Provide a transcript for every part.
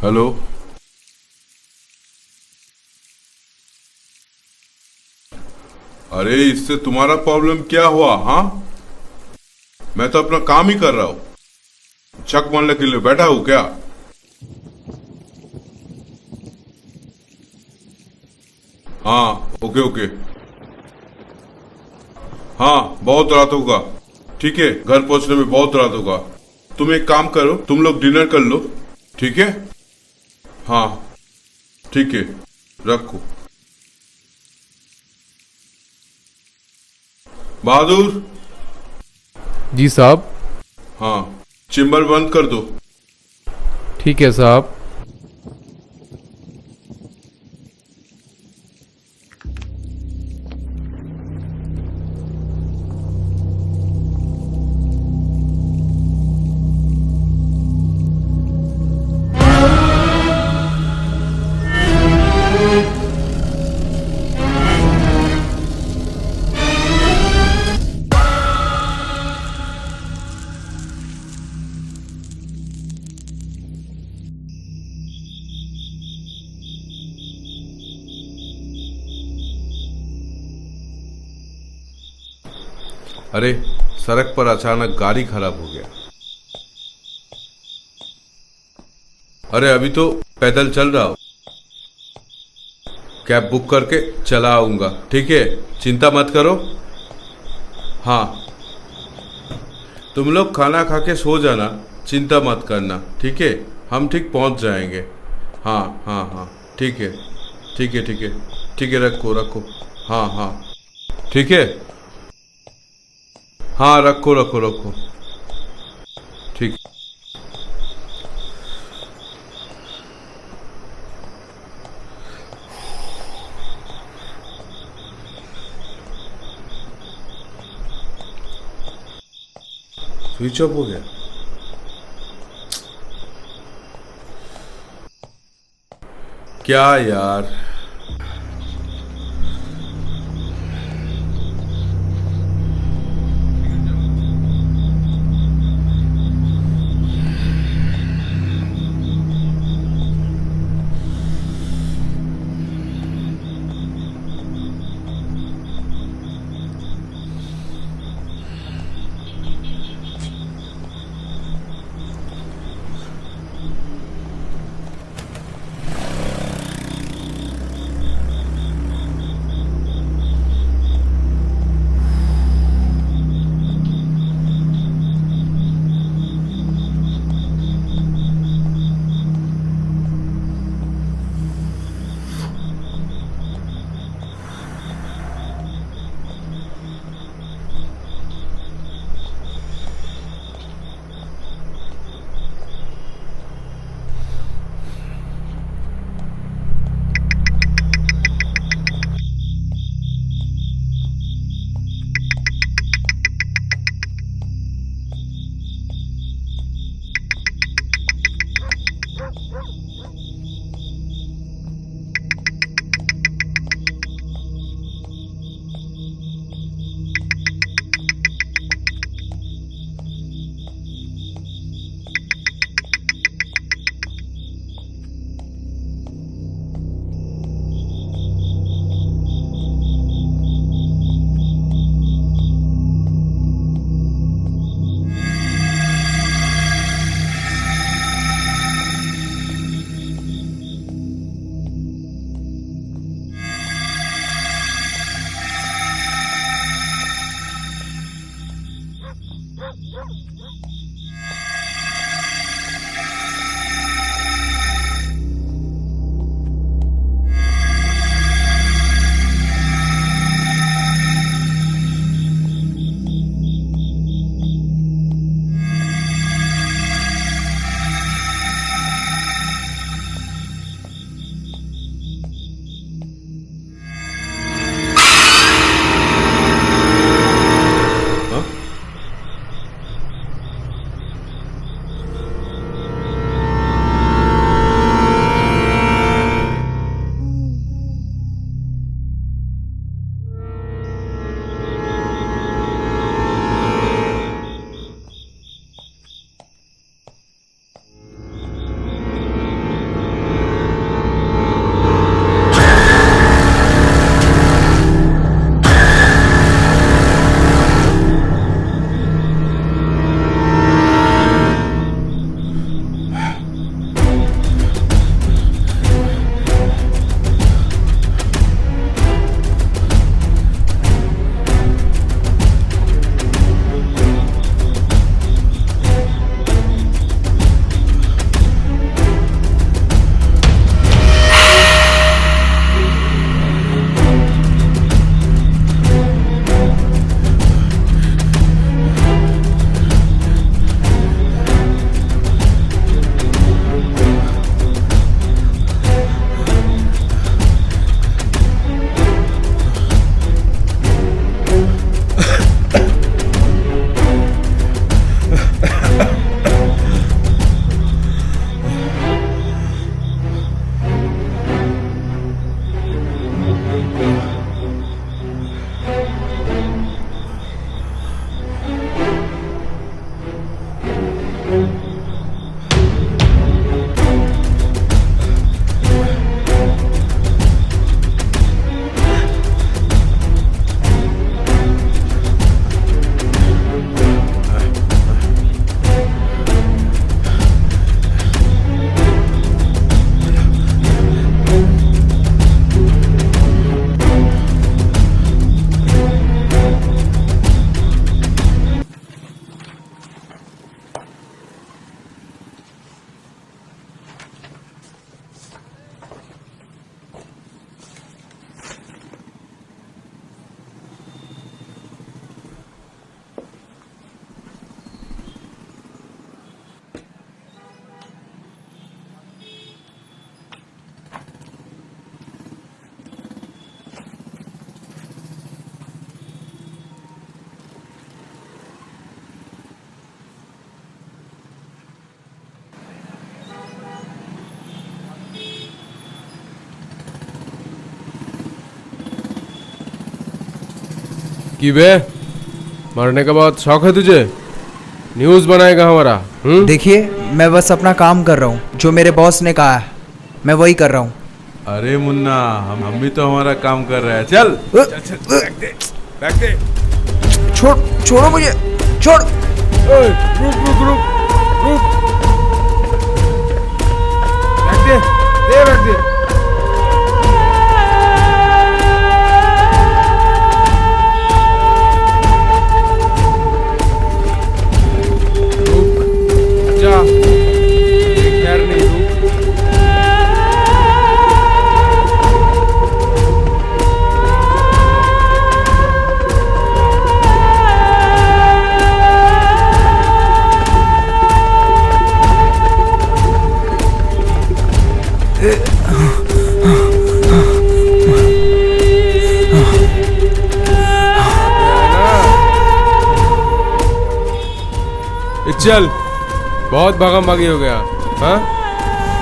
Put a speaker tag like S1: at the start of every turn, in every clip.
S1: Hello. अरे इससे तुम्हारा प्रॉब्लम क्या हुआ? हाँ, मैं तो अपना काम ही कर रहा हूँ। चक मारने के लिए बैठा हूँ क्या? हाँ, ओके ओके। हाँ, बहुत रात होगा। ठीक है, घर पहुंचने में बहुत रात होगा। तुम एक काम करो, तुम लोग डिनर कर लो। ठीक है। हाँ, ठीक है, रखो। बहादुर।
S2: जी साहब।
S1: हाँ, चेम्बर बंद कर दो।
S2: ठीक है साहब।
S1: अरे, सड़क पर अचानक गाड़ी खराब हो गया। अरे अभी तो पैदल चल रहा हूँ। कैब बुक करके चला आऊंगा। ठीक है, चिंता मत करो। हाँ, तुम लोग खाना खा के सो जाना, चिंता मत करना। ठीक है, हम ठीक पहुंच जाएंगे। हाँ हाँ हाँ, ठीक है ठीक है ठीक है। ठीक है, रखो रखो। हाँ हाँ, ठीक है। हाँ, रखो रखो रखो। ठीक। स्विच ऑफ हो गया। क्या यार।
S2: कि बे मरने के बाद शौक है तुझे? न्यूज़ बनाएगा हमारा?
S3: देखिए, मैं बस अपना काम कर रहा हूँ। जो मेरे बॉस ने कहा है मैं वही कर रहा हूँ।
S1: अरे मुन्ना, हम भी तो हमारा काम कर रहे हैं। चल चल चल, बैग दे, बैग दे।
S3: छोड़ो मुझे, छोड़।
S1: ओए, रुक रुक रुक रुक। बैग दे, बैग दे।
S2: अच्छा, एक खैर नहीं रुक। चल, बहुत भागम भागी हो गया। हाँ,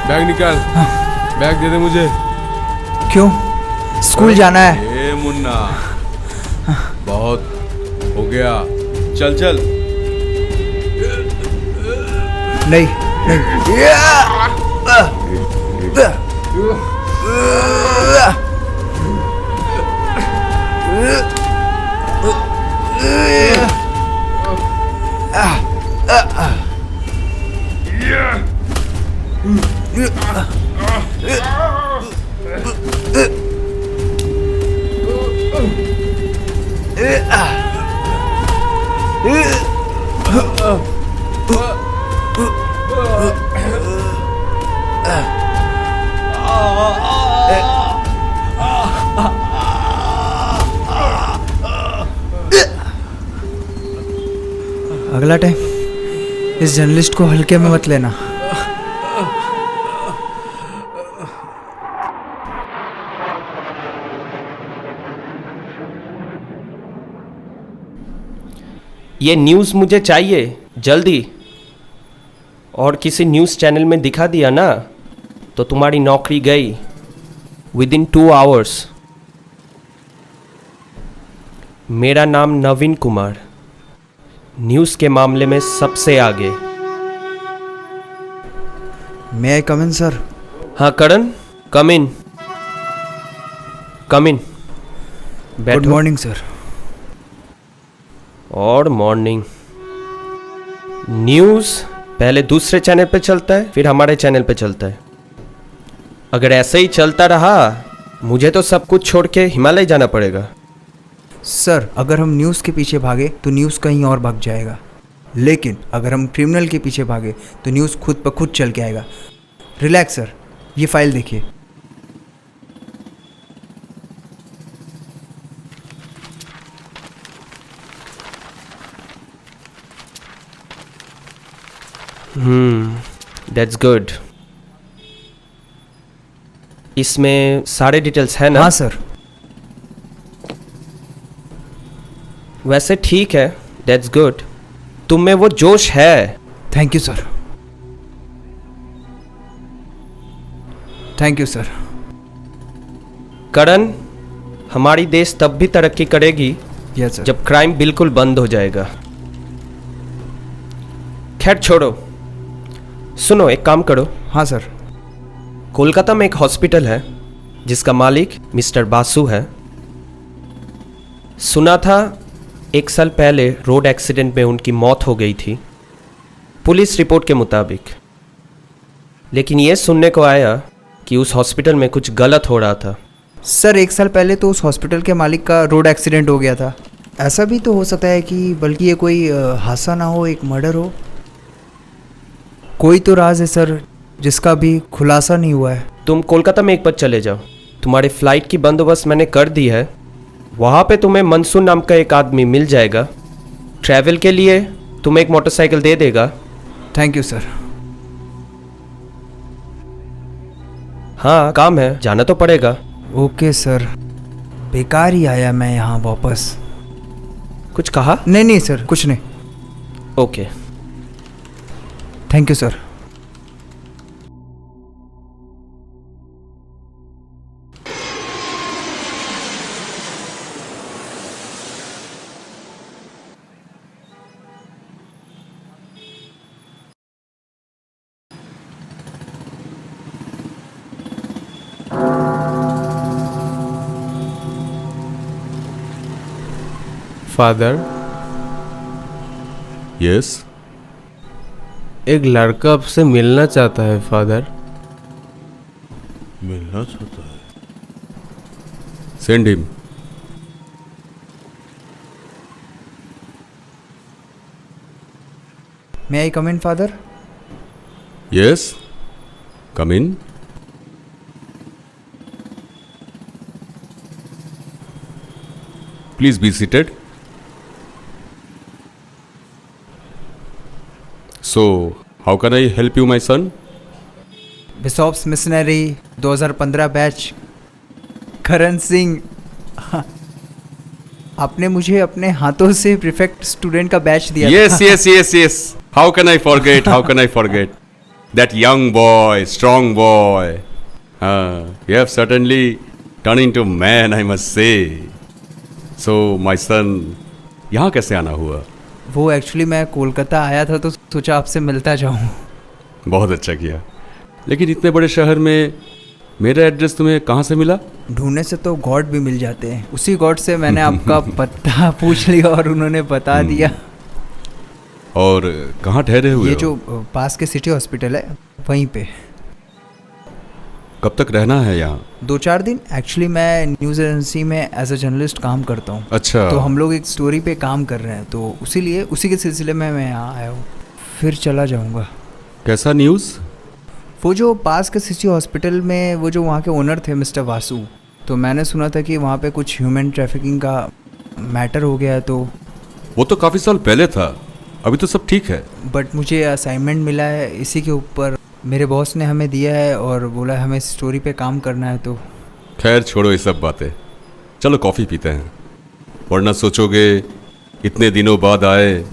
S2: बैग निकाल। बैग दे दे मुझे।
S3: क्यों? स्कूल जाना है।
S1: ए मुन्ना, बहुत हो गया। चल चल।
S3: नहीं नहीं। अगला टाइम इस जर्नलिस्ट को हल्के में मत लेना।
S4: ये न्यूज़ मुझे चाहिए जल्दी। और किसी न्यूज़ चैनल में दिखा दिया ना तो तुम्हारी नौकरी गई विदिन 2 आवर्स। मेरा नाम नवीन कुमार, न्यूज़ के मामले में सबसे आगे।
S3: May I come in sir?
S4: हाँ Karan, come in come in.
S3: Good morning sir.
S4: और मॉर्निंग। न्यूज़ पहले दूसरे चैनल पे चलता है, फिर हमारे चैनल पे चलता है। अगर ऐसे ही चलता रहा मुझे तो सब कुछ छोड़ के हिमालय जाना पड़ेगा।
S3: सर, अगर हम न्यूज़ के पीछे भागे तो न्यूज़ कहीं और भाग जाएगा, लेकिन अगर हम क्रिमिनल के पीछे भागे तो न्यूज़ खुद ब खुद चल के आएगा। रिलैक्स सर, ये फाइल देखिए।
S4: That's good. इसमें सारे डिटेल्स हैं ना?
S3: हाँ सर।
S4: वैसे ठीक है, दैट्स गुड। तुम में वो जोश है।
S3: Thank you sir. Thank you sir.
S4: Karan, हमारी देश तब भी तरक्की करेगी
S3: यस सर।
S4: जब क्राइम बिल्कुल बंद हो जाएगा। खैर छोड़ो, सुनो एक काम करो।
S3: हाँ सर।
S4: कोलकाता में एक हॉस्पिटल है जिसका मालिक मिस्टर बासु है। सुना था 1 साल पहले रोड एक्सीडेंट में उनकी मौत हो गई थी, पुलिस रिपोर्ट के मुताबिक। लेकिन ये सुनने को आया कि उस हॉस्पिटल में कुछ गलत हो रहा था।
S3: सर, 1 साल पहले तो उस हॉस्पिटल के मालिक का रोड एक्सीडेंट हो गया था। ऐसा भी तो हो सकता है कि बल्कि ये कोई हादसा ना हो, एक मर्डर हो। कोई तो राज है सर जिसका भी खुलासा नहीं हुआ है।
S4: तुम कोलकाता में एक बार चले जाओ, तुम्हारे फ्लाइट की बंदोबस्त मैंने कर दी है। वहाँ पे तुम्हें मंसूर नाम का एक आदमी मिल जाएगा। ट्रैवल के लिए तुम्हें एक मोटरसाइकिल दे देगा।
S3: Thank you sir.
S4: हाँ काम है, जाना तो पड़ेगा।
S3: Okay sir. बेकार ही आया मैं यहाँ वापस।
S4: कुछ कहा?
S3: नहीं नहीं सर, कुछ नहीं।
S4: Okay.
S3: Thank you sir.
S2: Father,
S1: yes.
S2: एक लड़का आपसे मिलना चाहता है फादर।
S1: मिलना चाहता है? Send him.
S3: May I come in father?
S1: Yes, come in. Please be seated. So how can I help you my son?
S3: Bishop's missionary 2015 batch, Karan Singh. आपने मुझे अपने हाथों से प्रीफेक्ट स्टूडेंट का बैच दिया
S1: Yes,
S3: था।
S1: yes, yes, yes. How can I forget? How can I forget? That young boy, strong boy. You have certainly turned into man, I must say. So, my son, यहाँ कैसे आना हुआ?
S3: वो actually मैं कोलकाता आया था तो सोचा आपसे मिलता जाऊं।
S1: बहुत अच्छा किया। लेकिन इतने बड़े शहर में मेरा एड्रेस तुम्हें कहाँ से मिला?
S3: ढूंढने से तो गॉड भी मिल जाते हैं। उसी गॉड से मैंने आपका पता पूछ लिया और उन्होंने बता दिया।
S1: और कहाँ ठहरे हुए
S3: ये
S1: हो?
S3: जो पास के सिटी हॉस्पिटल है वहीं पे।
S1: कब तक रहना है यहाँ?
S3: 2-4 दिन। एक्चुअली मैं न्यूज़ एजेंसी में एज अ जर्नलिस्ट काम करता हूँ।
S1: अच्छा।
S3: तो हम लोग एक स्टोरी पे काम कर रहे हैं, तो उसी के सिलसिले में मैं यहाँ आया हूँ, फिर चला जाऊँगा।
S1: कैसा न्यूज़?
S3: वो जो पास के सिटी हॉस्पिटल में वो जो वहाँ के ओनर थे मिस्टर वासु, तो मैंने सुना था कि वहाँ पे कुछ ह्यूमन ट्रैफिकिंग का मैटर हो गया है। तो
S1: वो तो काफ़ी साल पहले था, अभी तो सब ठीक है।
S3: बट मुझे असाइनमेंट मिला है इसी के ऊपर, मेरे बॉस ने हमें दिया है और बोला हमें स्टोरी पे काम करना है। तो
S1: खैर छोड़ो ये सब बातें, चलो कॉफ़ी पीते हैं। वरना सोचोगे इतने दिनों बाद आए,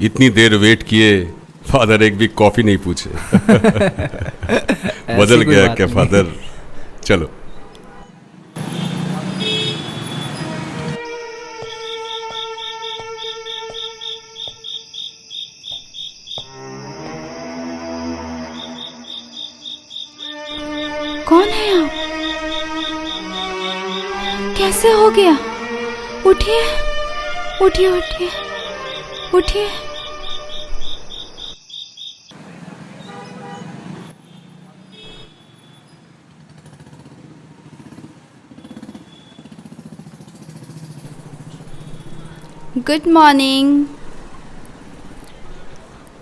S1: इतनी देर वेट किए, फादर एक भी कॉफ़ी नहीं पूछे। बदल
S3: कोई
S1: गया
S3: बात
S1: क्या
S3: नहीं।
S1: फादर? चलो।
S5: कौन है आप? कैसे हो गया? उठिए उठिए उठिए उठिए। Good morning.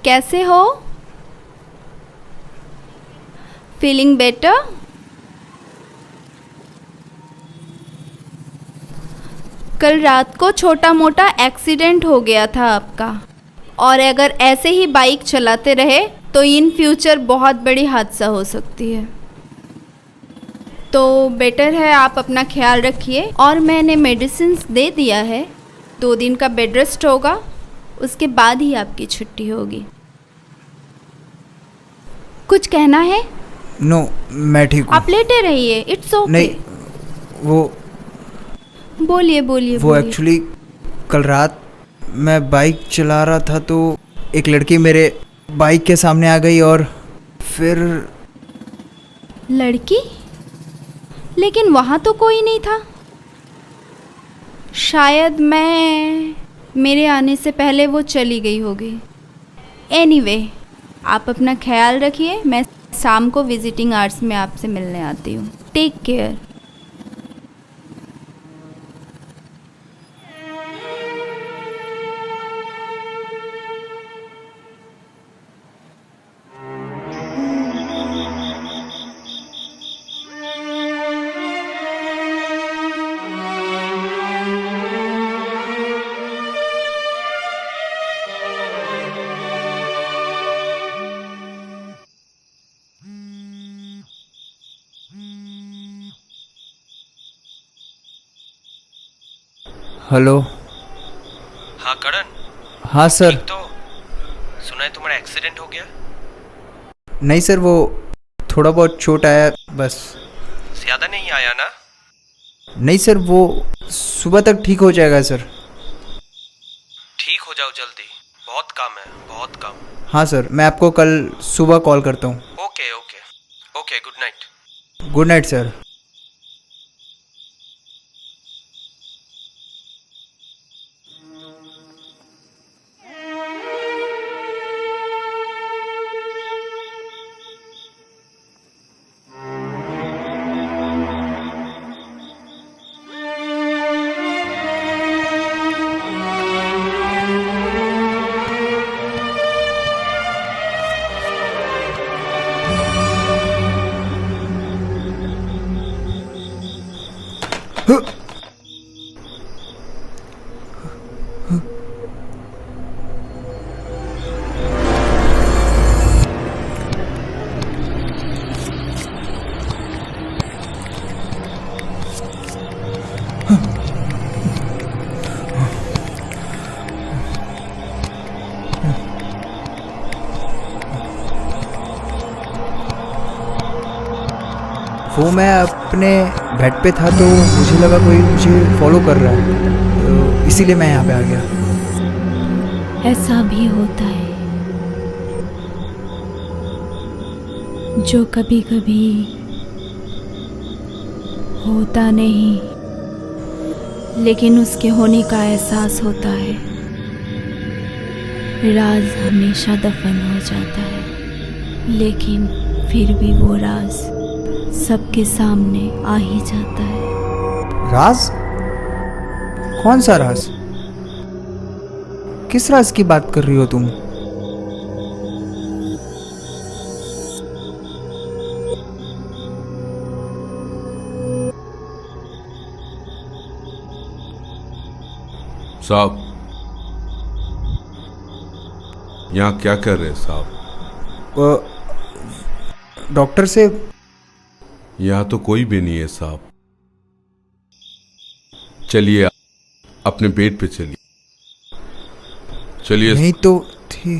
S5: कैसे हो? Feeling better? कल रात को छोटा मोटा एक्सीडेंट हो गया था आपका, और अगर ऐसे ही बाइक चलाते रहे तो इन फ्यूचर बहुत बड़ी हादसा हो सकती है। तो बेटर है आप अपना ख्याल रखिए, और मैंने मेडिसिन्स दे दिया है। 2 दिन का बेड रेस्ट होगा, उसके बाद ही आपकी छुट्टी होगी। कुछ कहना है?
S3: नो, मैं ठीक हूँ।
S5: आप लेटे रहिए, इट्स ओके।
S3: नहीं, वो
S5: बोलिए बोलिए।
S3: वो एक्चुअली कल रात मैं बाइक चला रहा था तो एक लड़की मेरे बाइक के सामने आ गई और फिर
S5: लड़की? लेकिन वहाँ तो कोई नहीं था। शायद मेरे आने से पहले वो चली गई होगी। एनीवे, आप अपना ख्याल रखिए। मैं शाम को विजिटिंग आवर्स में आपसे मिलने आती हूँ। Take care.
S3: हेलो।
S4: हाँ करण,
S3: हाँ सर।
S4: तो सुना है तुम्हारा एक्सीडेंट हो गया?
S3: नहीं सर, वो थोड़ा बहुत चोट आया बस।
S4: ज़्यादा नहीं आया ना?
S3: नहीं सर, वो सुबह तक ठीक हो जाएगा सर।
S4: ठीक हो जाओ जल्दी, बहुत काम है, बहुत काम।
S3: हाँ सर, मैं आपको कल सुबह कॉल करता हूँ।
S4: Okay okay okay, good night.
S3: Good night sir. वो मैं अपने बेड पे था तो मुझे लगा कोई मुझे फॉलो कर रहा है, तो इसीलिए मैं यहाँ पे आ गया।
S5: ऐसा भी होता है जो कभी कभी होता नहीं, लेकिन उसके होने का एहसास होता है। राज हमेशा दफन हो जाता है, लेकिन फिर भी वो राज सबके सामने आ ही जाता है।
S3: राज? कौन सा राज? किस राज की बात कर रही हो तुम?
S1: साहब, यहाँ क्या कर रहे हैं साहब?
S3: डॉक्टर से
S1: यहाँ तो कोई भी नहीं है साहब। चलिए अपने बेड पे चलिए। चलिए।
S3: नहीं तो थी।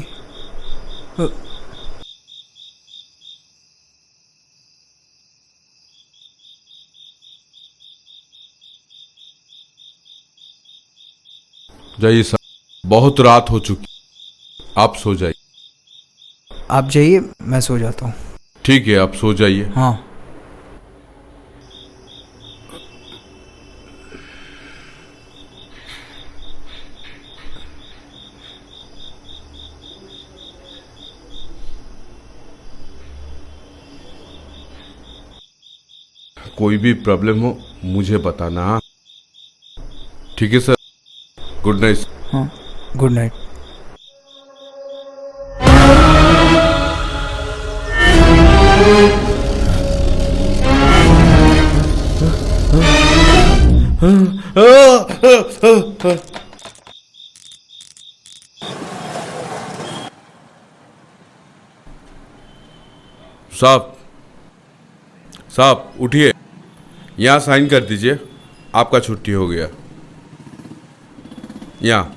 S1: जाइए साहब, बहुत रात हो चुकी, आप सो जाइए।
S3: आप जाइए, मैं सो जाता हूँ।
S1: ठीक है, आप सो जाइए।
S3: हाँ।
S1: कोई भी प्रॉब्लम हो मुझे बताना। हाँ? ठीक है सर, गुड नाइट।
S3: हाँ, गुड नाइट।
S1: साहब, साहब उठिए, यहाँ साइन कर दीजिए, आपका छुट्टी हो गया। यहाँ।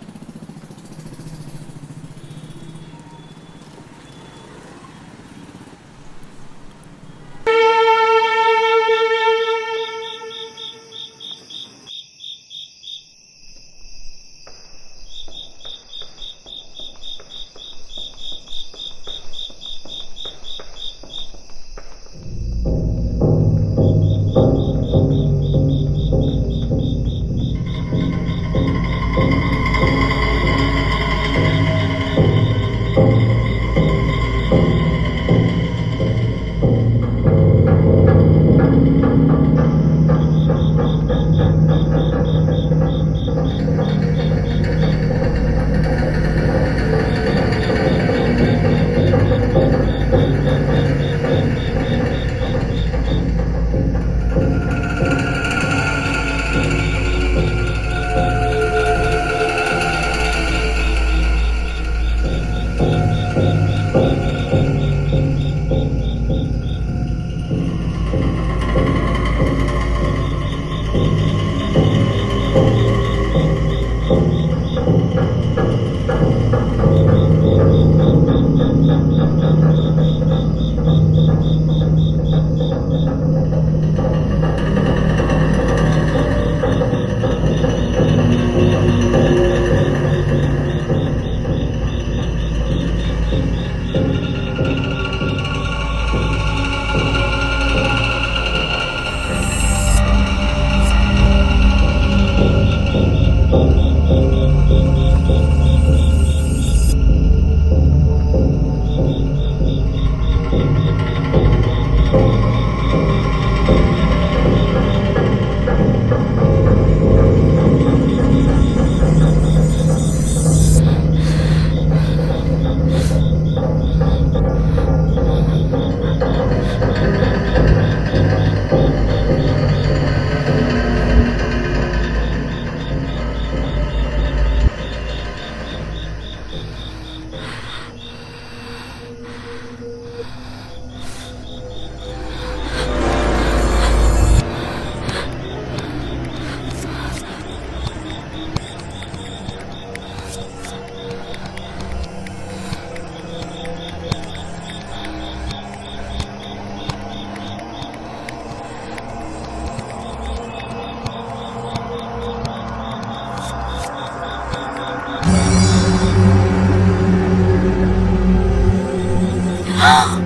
S5: आप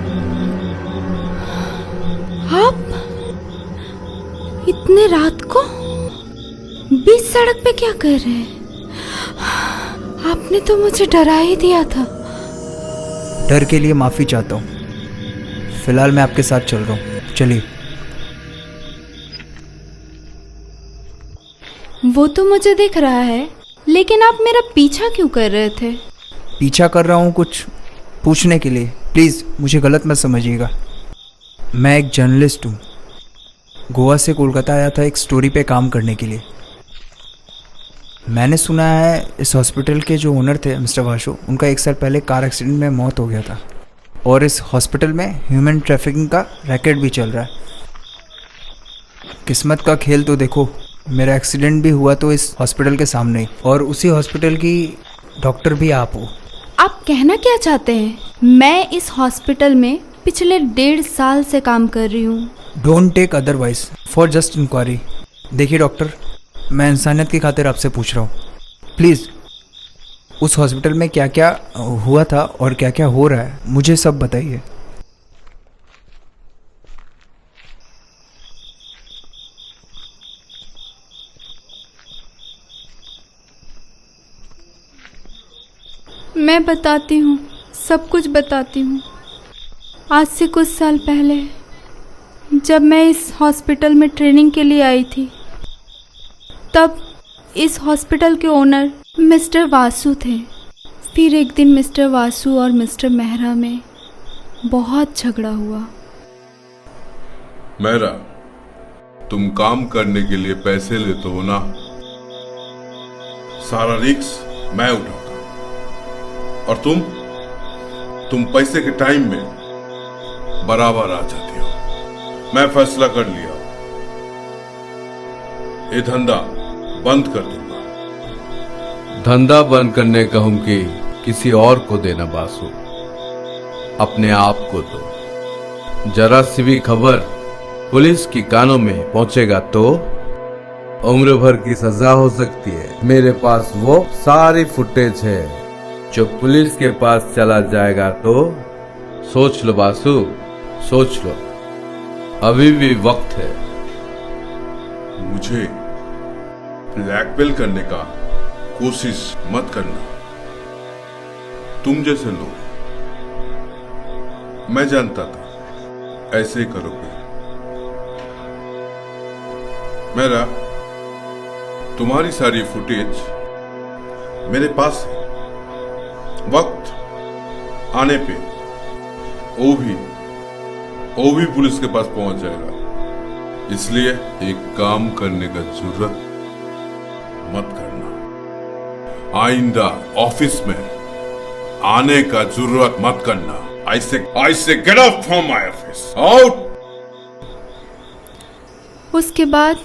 S5: इतने रात को बीच सड़क पे क्या कर रहे हैं? आपने तो मुझे डरा ही दिया था।
S3: डर के लिए माफ़ी चाहता हूँ। फिलहाल मैं आपके साथ चल रहा हूँ, चलिए।
S5: वो तो मुझे दिख रहा है, लेकिन आप मेरा पीछा क्यों कर रहे थे?
S3: पीछा कर रहा हूँ कुछ पूछने के लिए। प्लीज़ मुझे गलत मत समझिएगा। मैं एक जर्नलिस्ट हूँ। गोवा से कोलकाता आया था एक स्टोरी पे काम करने के लिए। मैंने सुना है इस हॉस्पिटल के जो ओनर थे मिस्टर वासु, उनका 1 साल पहले कार एक्सीडेंट में मौत हो गया था। और इस हॉस्पिटल में ह्यूमन ट्रैफिकिंग का रैकेट भी चल रहा है। किस्मत का खेल तो देखो, मेरा एक्सीडेंट भी हुआ तो इस हॉस्पिटल के सामने ही, और उसी हॉस्पिटल की डॉक्टर भी आप हो।
S5: आप कहना क्या चाहते हैं? मैं इस हॉस्पिटल में पिछले 1.5 साल से काम कर रही हूँ।
S3: Don't take otherwise for just inquiry. देखिए डॉक्टर, मैं इंसानियत की खातिर आपसे पूछ रहा हूँ, प्लीज़ उस हॉस्पिटल में क्या क्या हुआ था और क्या क्या हो रहा है मुझे सब बताइए।
S5: मैं बताती हूँ, सब कुछ बताती हूँ। आज से कुछ साल पहले जब मैं इस हॉस्पिटल में ट्रेनिंग के लिए आई थी, तब इस हॉस्पिटल के ओनर मिस्टर वासु थे। फिर एक दिन मिस्टर वासु और मिस्टर मेहरा में बहुत झगड़ा हुआ।
S1: मेहरा, तुम काम करने के लिए पैसे लेते हो ना, सारा रिस्क मैं उठाता हूं। और तुम पैसे के टाइम में बराबर आ जाती हो। मैं फैसला कर लिया, ये धंधा बंद कर दूंगा।
S6: धंधा बंद करने कहूं कि किसी और को देना बासु, अपने आप को दो। जरा सी भी खबर पुलिस की कानों में पहुंचेगा तो उम्र भर की सजा हो सकती है। मेरे पास वो सारी फुटेज है। जो पुलिस के पास चला जाएगा तो सोच लो बासु, सोच लो, अभी भी वक्त है।
S1: मुझे ब्लैकमेल करने का कोशिश मत करना। तुम जैसे लोग, मैं जानता था ऐसे ही करोगे। मेरा तुम्हारी सारी फुटेज मेरे पास है। वक्त आने पे वो भी पुलिस के पास पहुंच जाएगा। इसलिए एक काम करने का जरूरत मत करना। आइंदा ऑफिस में आने का जरूरत मत करना। I say get out from my office. Out!
S5: उसके बाद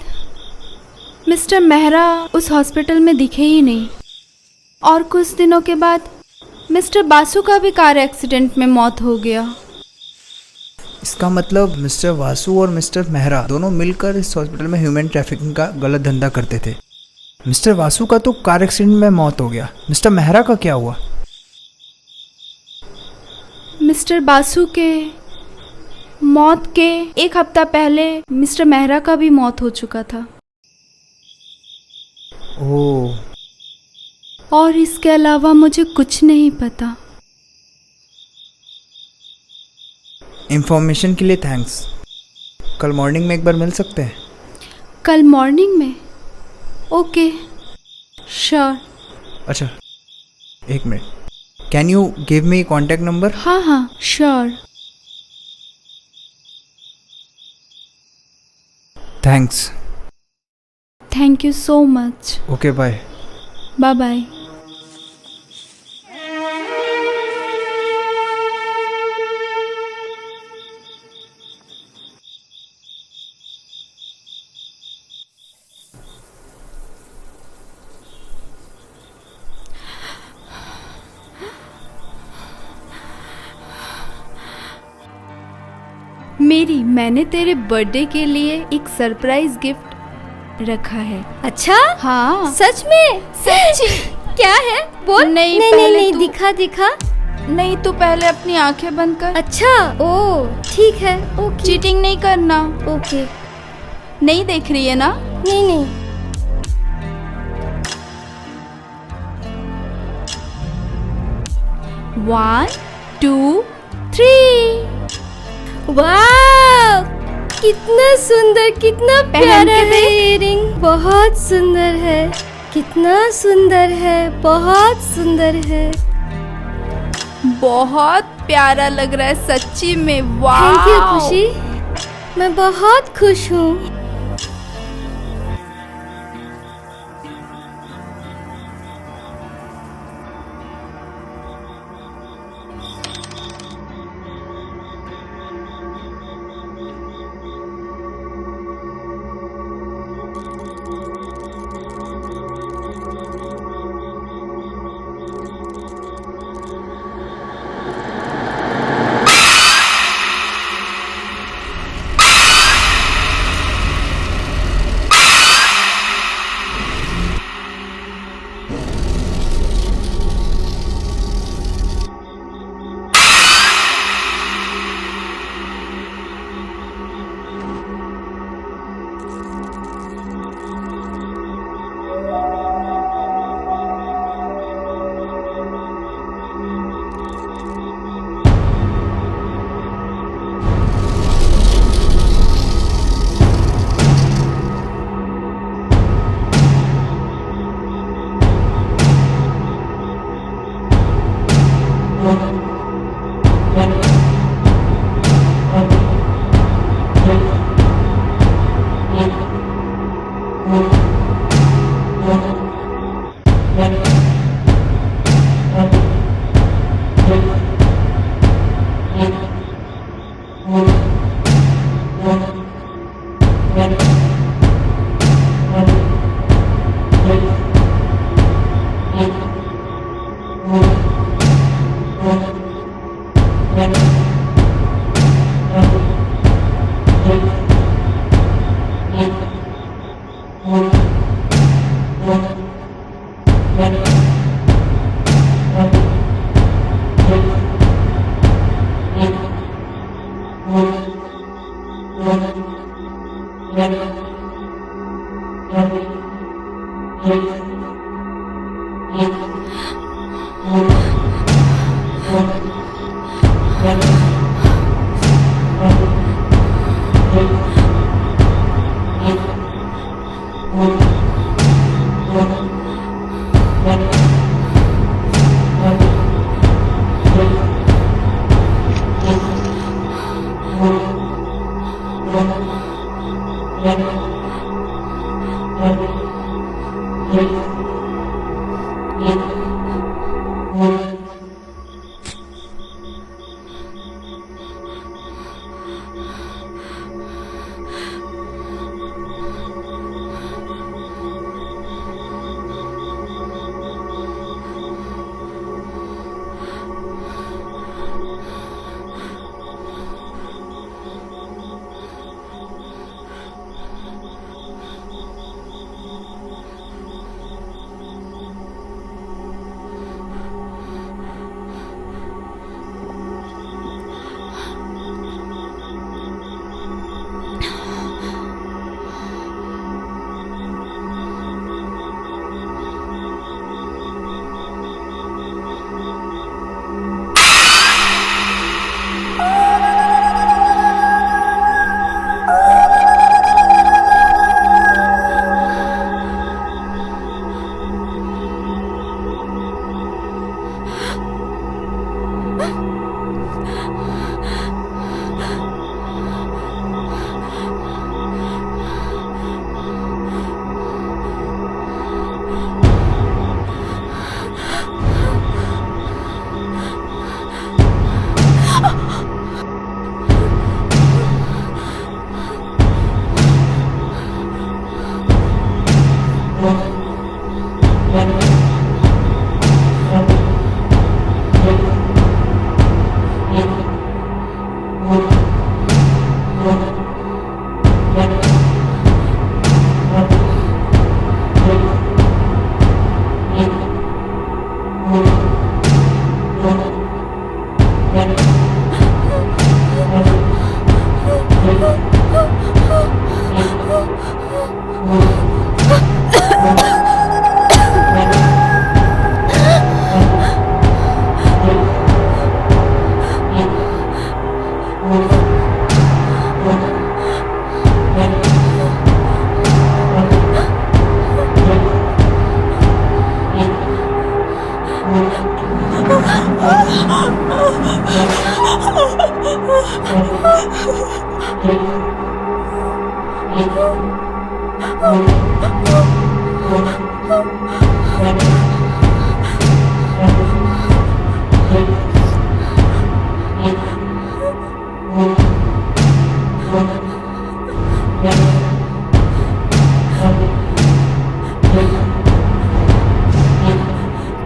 S5: मिस्टर मेहरा उस हॉस्पिटल में दिखे ही नहीं, और कुछ दिनों के बाद मिस्टर बासु का भी कार एक्सीडेंट में मौत हो गया।
S3: इसका मतलब मिस्टर वासु और मिस्टर मेहरा दोनों मिलकर इस हॉस्पिटल में ह्यूमन ट्रैफिकिंग का गलत धंधा करते थे। मिस्टर वासु का तो कार एक्सीडेंट में मौत हो गया, मिस्टर मेहरा का क्या हुआ?
S5: मिस्टर बासु के मौत के 1 हफ्ता पहले मिस्टर मेहरा का भी मौत हो चुका था।
S3: ओह,
S5: और इसके अलावा मुझे कुछ नहीं पता।
S3: इंफॉर्मेशन के लिए थैंक्स। कल मॉर्निंग में एक बार मिल सकते हैं?
S5: कल मॉर्निंग में? Okay, sure.
S3: अच्छा, 1 minute, can you give me contact number?
S5: हाँ, sure.
S3: Thanks.
S5: Thank you so much.
S3: Okay, bye.
S5: Bye bye. मैंने तेरे बर्थडे के लिए एक सरप्राइज गिफ्ट रखा है।
S7: अच्छा?
S5: हाँ,
S7: सच में? सच? क्या है? बोल।
S5: नहीं,
S7: नहीं,
S5: पहले
S7: नहीं,
S5: तू-
S7: दिखा दिखा।
S5: नहीं, तू पहले अपनी आंखें बंद कर।
S7: अच्छा, ओ ठीक है, ओके।
S5: चीटिंग नहीं करना।
S7: ओके।
S5: नहीं देख रही है ना?
S7: नहीं नहीं।
S5: One, two, three.
S7: वाह, कितना सुंदर, कितना
S5: पहन
S7: प्यारा
S5: के
S7: है
S5: देख।
S7: इयररिंग। बहुत सुंदर है, कितना सुंदर है, बहुत सुंदर है।
S5: बहुत प्यारा लग रहा है सच्ची में। वाह,
S7: थैंक यू खुशी, मैं बहुत खुश हूँ।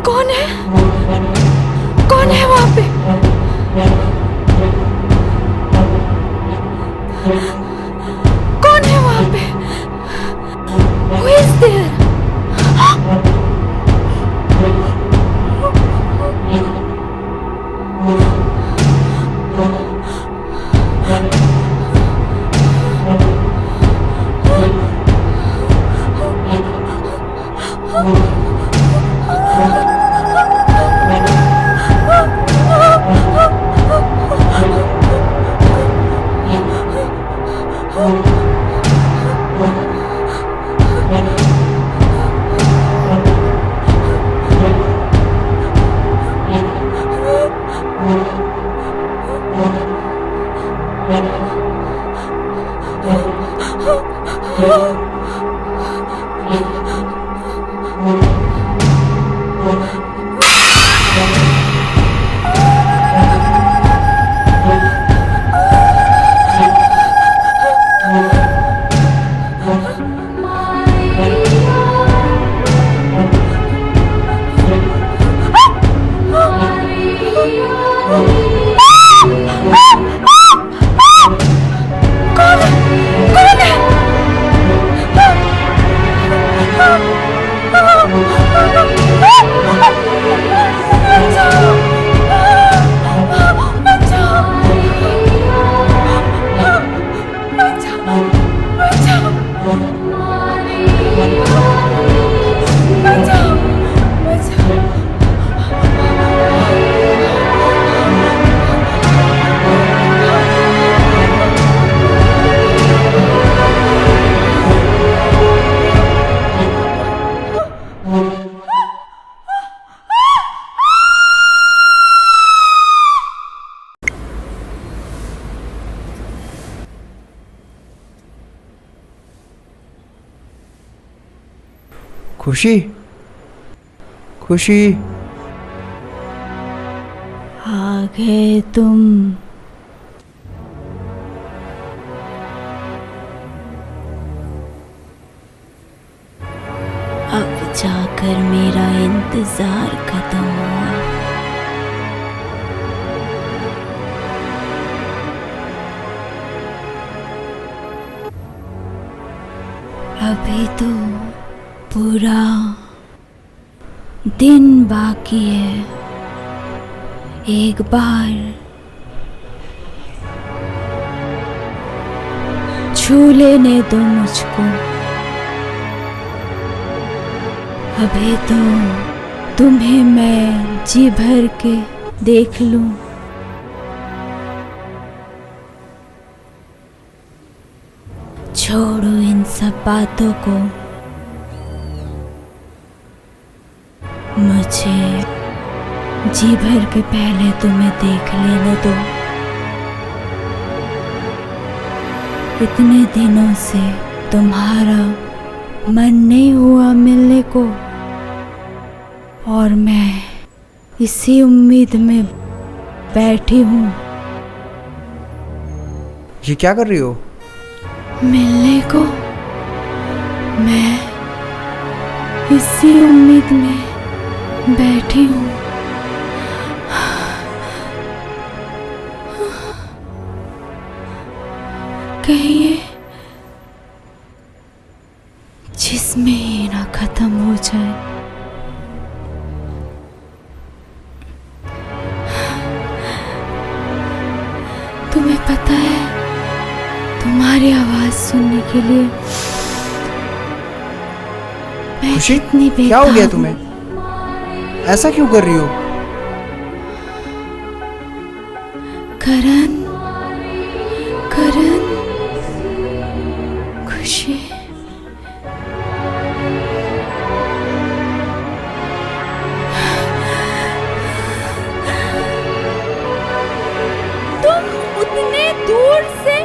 S5: कौन है? कौन है वहां पे? कौन है वहां पे? Who is there?
S3: खुशी, खुशी,
S5: आ गए तुम। अब जाकर मेरा इंतजार खत्म हुआ। अभी तो पूरा दिन बाकी है। एक बार छू लेने दो मुझको। अभी तो तुम्हें मैं जी भर के देख लूं। छोड़ो इन सब बातों को, मुझे जी भर के पहले तुम्हें देख लेने दो। इतने दिनों से तुम्हारा मन नहीं हुआ मिलने को, और मैं इसी उम्मीद में बैठी हूँ।
S3: ये क्या कर रही हो?
S5: मिलने को मैं इसी उम्मीद में बैठी हूँ। कहीं ये जिस्म ही ना खत्म हो जाए। तुम्हें पता है, तुम्हारी आवाज सुनने के लिए मैं
S3: खुशी,
S5: कितनी
S3: क्या हो गया
S5: बेताब हूँ।
S3: तुम्हें? ऐसा क्यों कर रही हो?
S5: करण, करण, खुशी, तुम उतने दूर से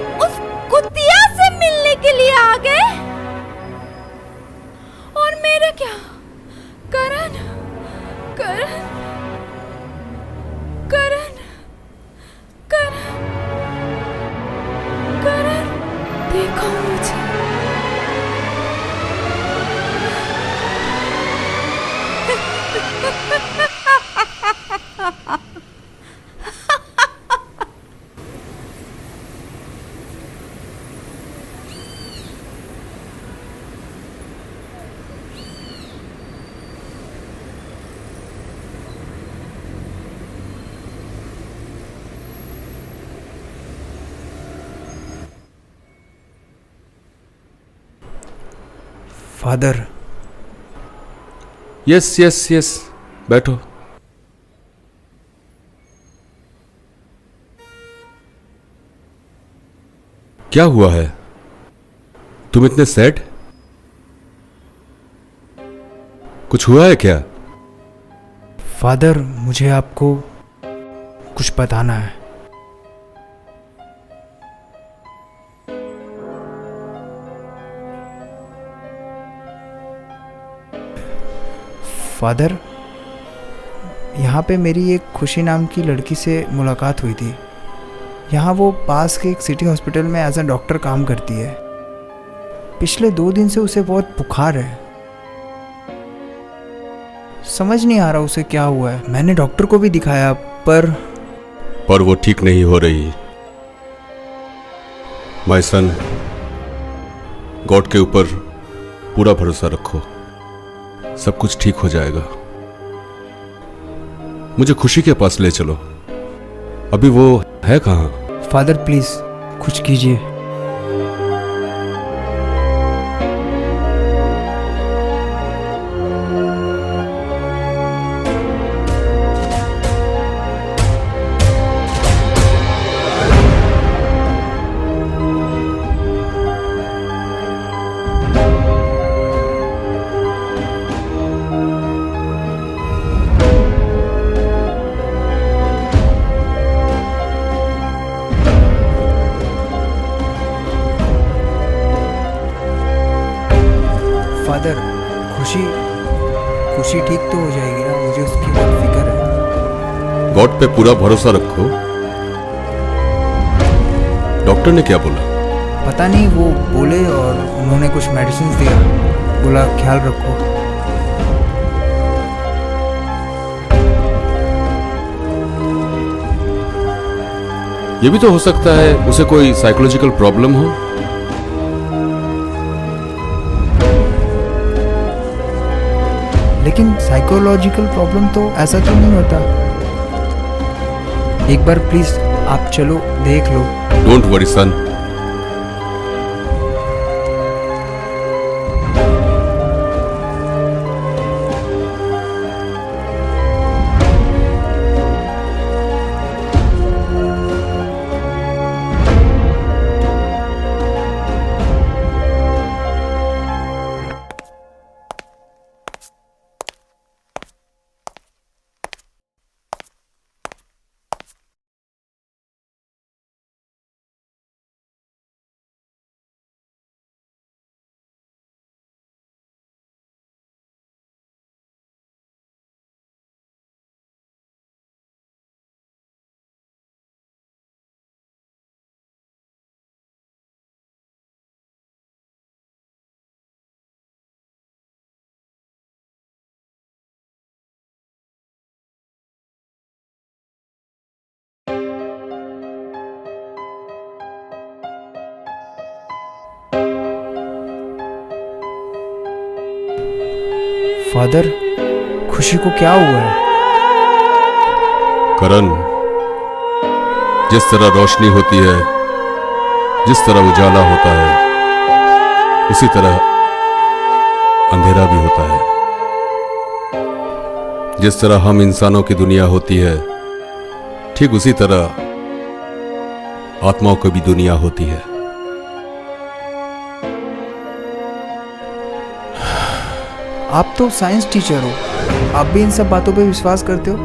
S3: फादर,
S2: यस यस यस, बैठो। क्या हुआ है? तुम इतने सैड? कुछ हुआ है क्या?
S3: फादर मुझे आपको कुछ बताना है। फादर, यहाँ पे मेरी एक खुशी नाम की लड़की से मुलाकात हुई थी। यहाँ वो पास के एक सिटी हॉस्पिटल में एज अ डॉक्टर काम करती है। पिछले 2 दिन से उसे बहुत बुखार है। समझ नहीं आ रहा उसे क्या हुआ है। मैंने डॉक्टर को भी दिखाया पर
S2: वो ठीक नहीं हो रही। माय सन, गॉड के ऊपर पूरा भरोसा रखो, सब कुछ ठीक हो जाएगा। मुझे खुशी के पास ले चलो। अभी वो है कहाँ?
S3: फादर प्लीज कुछ कीजिए। फादर, खुशी ठीक तो हो जाएगी ना? मुझे उसकी बहुत फिक्र है।
S2: गॉड पे पूरा भरोसा रखो। डॉक्टर ने क्या बोला?
S3: पता नहीं, वो बोले और उन्होंने कुछ मेडिसिन दिया, बोला ख्याल रखो।
S2: ये भी तो हो सकता है उसे कोई साइकोलॉजिकल प्रॉब्लम हो।
S3: लेकिन साइकोलॉजिकल प्रॉब्लम तो ऐसा तो नहीं होता। एक बार प्लीज आप चलो, देख लो।
S2: Don't worry son.
S3: फादर, खुशी को क्या हुआ है?
S2: करण, जिस तरह रोशनी होती है, जिस तरह उजाला होता है, उसी तरह अंधेरा भी होता है। जिस तरह हम इंसानों की दुनिया होती है, ठीक उसी तरह आत्माओं की भी दुनिया होती है।
S3: आप तो साइंस टीचर हो, आप भी इन सब बातों पे विश्वास करते हो?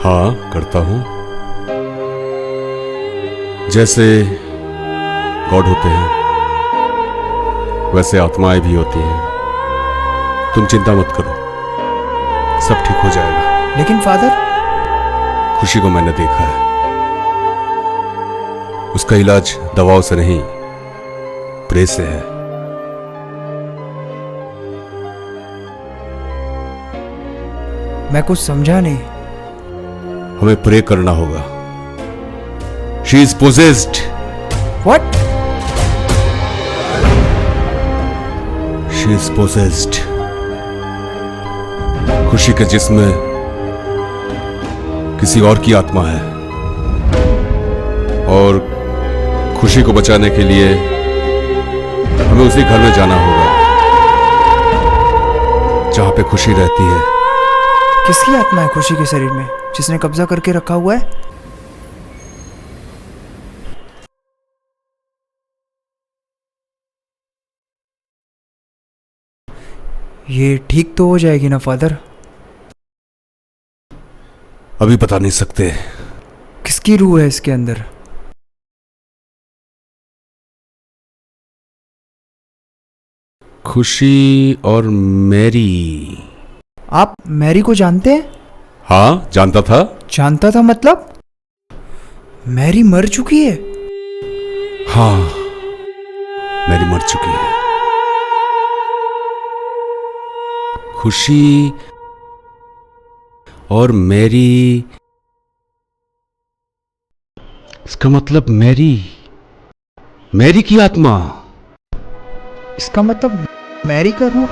S2: हाँ, करता हूं। जैसे गॉड होते हैं, वैसे आत्माएं भी होती हैं। तुम चिंता मत करो, सब ठीक हो जाएगा।
S3: लेकिन फादर,
S2: खुशी को मैंने देखा है। उसका इलाज दवाओं से नहीं, प्रे से है।
S3: मैं कुछ समझा नहीं।
S2: हमें प्रे करना होगा। She is possessed.
S3: What?
S2: She is possessed. खुशी के जिस्म में किसी और की आत्मा है, और खुशी को बचाने के लिए हमें उसी घर में जाना होगा। जहां पे खुशी रहती है।
S3: किसकी आत्मा है खुशी के शरीर में जिसने कब्जा करके रखा हुआ है? ये ठीक तो हो जाएगी ना फादर?
S2: अभी बता नहीं सकते।
S3: किसकी रूह है इसके अंदर?
S2: खुशी और मैरी।
S3: आप मैरी को जानते हैं?
S2: हाँ, जानता था।
S3: जानता था मतलब? मैरी मर चुकी है?
S2: हाँ, मैरी मर चुकी है। खुशी और मैरी, इसका मतलब मैरी की आत्मा।
S3: इसका मतलब मैरी का रूह?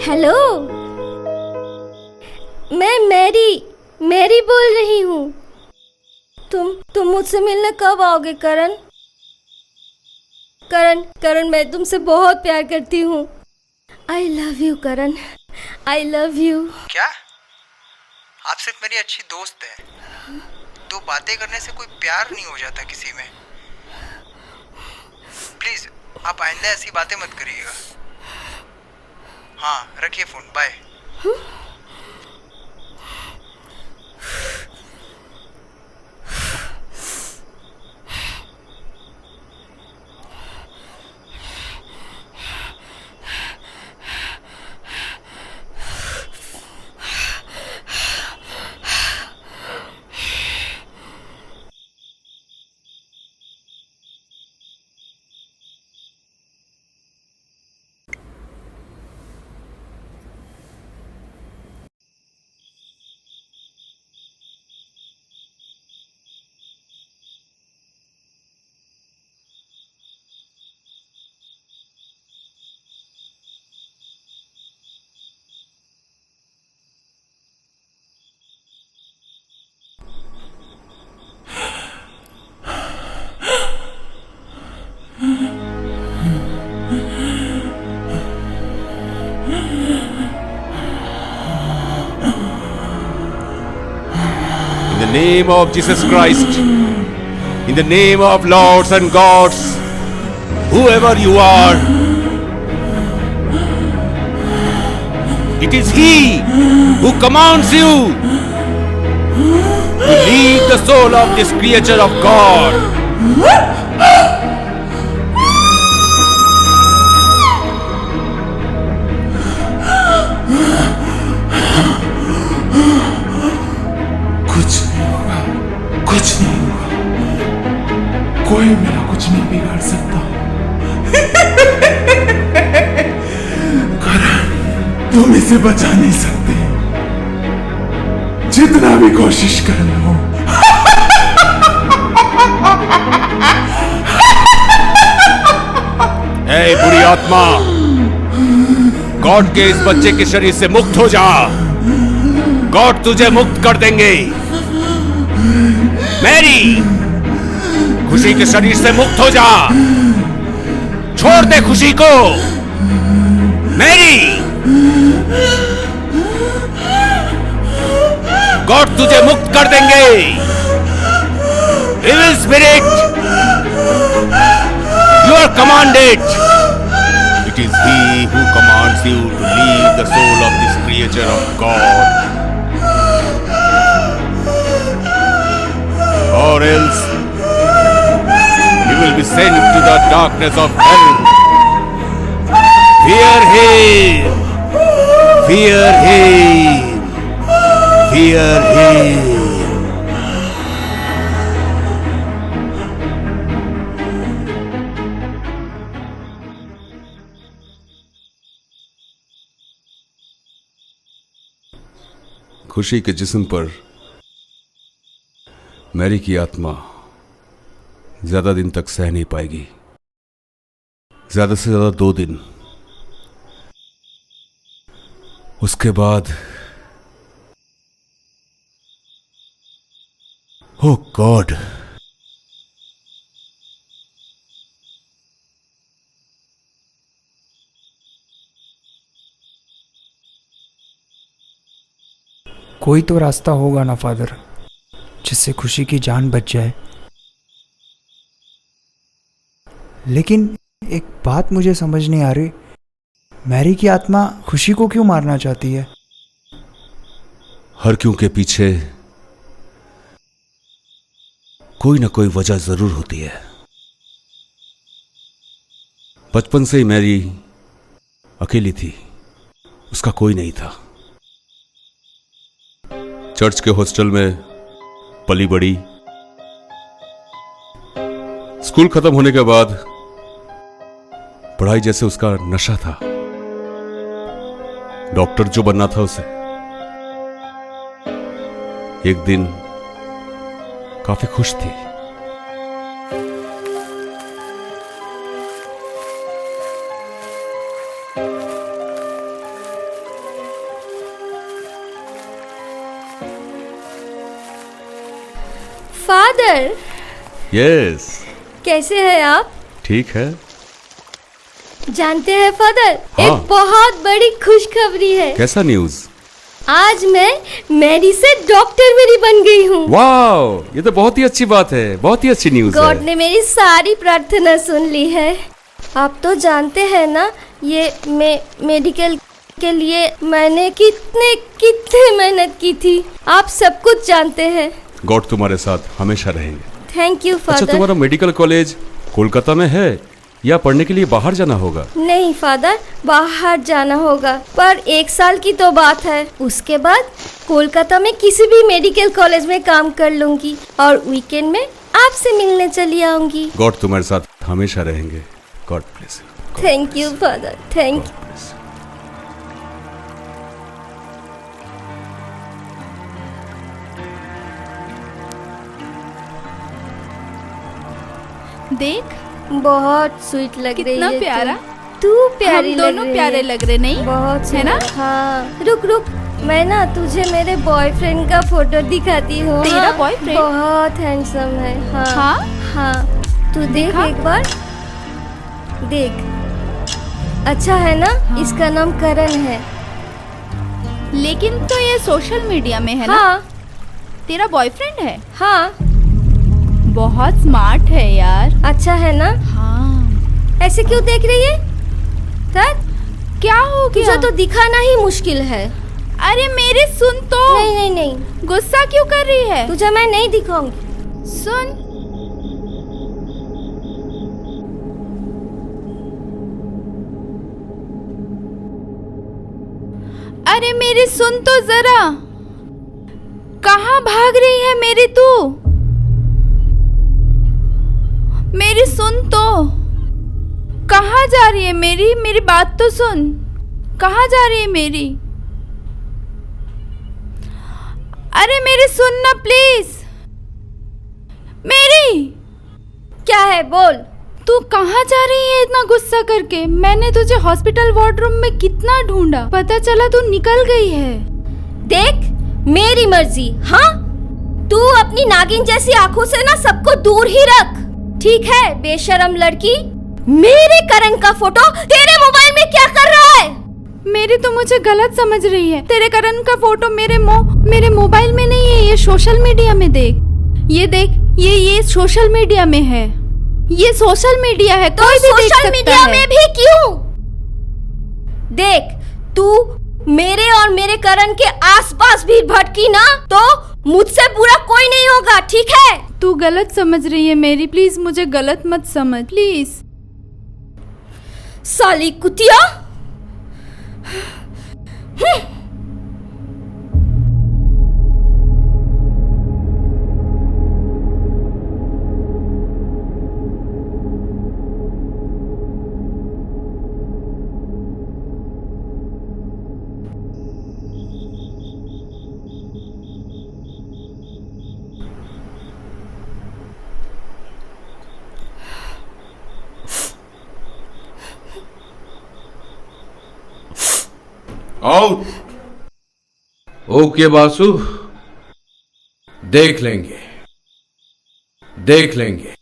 S7: हेलो, मैं मैरी बोल रही हूँ। तुम मुझसे मिलने कब आओगे करण? करण मैं तुमसे बहुत प्यार करती हूँ। I love you Karan, I love you.
S3: क्या? आप सिर्फ मेरी अच्छी दोस्त है। दो बातें करने से कोई प्यार नहीं हो जाता किसी में। प्लीज आप आइंदा ऐसी बातें मत करिएगा। हाँ, रखिए phone, bye.
S2: In the name of Jesus Christ, in the name of lords and gods, whoever you are, it is He who commands you. to leave the soul of this creature of God.
S8: कुछ नहीं होगा, कुछ नहीं होगा, कोई मेरा कुछ नहीं बिगाड़ सकता। करण, तुम इसे बचा नहीं सकते, जितना भी कोशिश कर लो।
S2: ए बुरी आत्मा, गॉड के इस बच्चे के शरीर से मुक्त हो जा। गॉड तुझे मुक्त कर देंगे। मैरी, खुशी के शरीर से मुक्त हो जा। छोड़ दे खुशी को। मैरी, गॉड तुझे मुक्त कर देंगे। Evil spirit, you are commanded. It is he who commands you to leave the soul of this creature of God. Or else you will be sent to the darkness of hell. Fear him! Fear him! Fear him! खुशी के जिस्म पर Mary की आत्मा ज्यादा दिन तक सह नहीं पाएगी। ज्यादा से ज्यादा 2 दिन। उसके बाद ओह गॉड,
S3: कोई तो रास्ता होगा ना फादर, जिससे खुशी की जान बच जाए। लेकिन एक बात मुझे समझ नहीं आ रही, मैरी की आत्मा खुशी को क्यों मारना चाहती है?
S2: हर क्यों के पीछे कोई ना कोई वजह जरूर होती है। बचपन से ही मैरी अकेली थी, उसका कोई नहीं था। चर्च के हॉस्टल में पली बड़ी। स्कूल खत्म होने के बाद पढ़ाई जैसे उसका नशा था। डॉक्टर जो बनना था उसे। एक दिन काफी खुश थी।
S7: फादर,
S2: यस,
S7: कैसे हैं आप?
S2: ठीक है।
S7: जानते हैं फादर,
S2: हाँ।
S7: एक बहुत बड़ी खुशखबरी है।
S2: कैसा न्यूज?
S7: आज मैं मैरी से डॉक्टर मेरी बन गई हूँ।
S2: वाओ, ये तो बहुत ही अच्छी बात है, बहुत ही अच्छी न्यूज
S7: गॉड
S2: है।
S7: ने मेरी सारी प्रार्थना सुन ली है। आप तो जानते हैं ना, ये मेडिकल के लिए मैंने कितने मेहनत की थी। आप सब कुछ जानते हैं।
S2: गॉड तुम्हारे साथ हमेशा रहेंगे।
S7: थैंक यू
S2: अच्छा,
S7: फादर।
S2: तुम्हारा मेडिकल कॉलेज कोलकाता में है या पढ़ने के लिए बाहर जाना होगा?
S7: नहीं फादर, बाहर जाना होगा, पर 1 साल की तो बात है। उसके बाद कोलकाता में किसी भी मेडिकल कॉलेज में काम कर लूंगी और वीकेंड में आपसे मिलने चली आऊंगी।
S2: गॉड तुम्हारे साथ हमेशा रहेंगे। God bless you.
S7: Thank you father, thank you.
S5: देख,
S7: बहुत स्वीट लग रही
S5: कितना
S7: है
S5: प्यारा।
S7: तू प्यारी
S5: हम
S7: लग
S5: दोनों
S7: रही
S5: प्यारे
S7: है।
S5: लग रहे, नहीं?
S7: बहुत
S5: है ना?
S7: हाँ, रुक, मैं ना तुझे मेरे बॉयफ्रेंड का फोटो दिखाती हूँ।
S5: तेरा
S7: हाँ,
S5: बॉयफ्रेंड?
S7: बहुत हैंडसम है। हाँ
S5: हाँ?
S7: हाँ, तू देख
S5: दिखा।
S7: एक बार, देख। अच्छा है ना?
S5: हाँ।
S7: इसका नाम करण है।
S5: लेकिन तो ये सोशल मीडिया में है ना?
S7: हाँ
S5: तेरा बॉयफ्रेंड है?
S7: हाँ।
S5: बहुत स्मार्ट है यार।
S7: अच्छा है ना?
S5: हाँ।
S7: ऐसे क्यों देख रही है?
S5: क्या हो
S7: तुझे
S5: गया?
S7: तो दिखाना ही मुश्किल है।
S5: अरे मेरी सुन तो।
S7: नहीं नहीं नहीं,
S5: गुस्सा क्यों कर रही है?
S7: तुझे मैं नहीं दिखाऊंगी।
S5: सुन। अरे मेरी सुन तो जरा। कहाँ भाग रही है मेरी तू? मेरी सुन तो। कहाँ जा रही है मेरी? मेरी बात तो सुन। कहाँ जा रही है मेरी? अरे मेरी सुन ना प्लीज। मेरी
S7: क्या है, बोल।
S5: तू कहाँ जा रही है इतना गुस्सा करके? मैंने तुझे हॉस्पिटल वार्डरूम में कितना ढूंढा, पता चला तू निकल गई है।
S7: देख, मेरी मर्जी। हाँ, तू अपनी नागिन जैसी आंखों से ना सबको दूर ही रख, ठीक है? बेशरम लड़की, मेरे करण का फोटो तेरे मोबाइल में क्या कर रहा है?
S5: मेरी तो मुझे गलत समझ रही है। तेरे करण का फोटो मेरे मोबाइल में नहीं है, ये सोशल मीडिया में देख। ये देख, ये सोशल मीडिया में है। ये सोशल मीडिया है,
S7: तो
S5: कोई भी देख
S7: सोशल
S5: सकता
S7: मीडिया
S5: है।
S7: में भी क्यों? देख, तू मेरे और मेरे करण के आसपास भी भटकी ना तो मुझसे बुरा कोई नहीं होगा, ठीक है?
S5: तू गलत समझ रही है मेरी, प्लीज मुझे गलत मत समझ प्लीज।
S7: साली कुतिया।
S6: आउट। ओके बासु, देख लेंगे, देख लेंगे।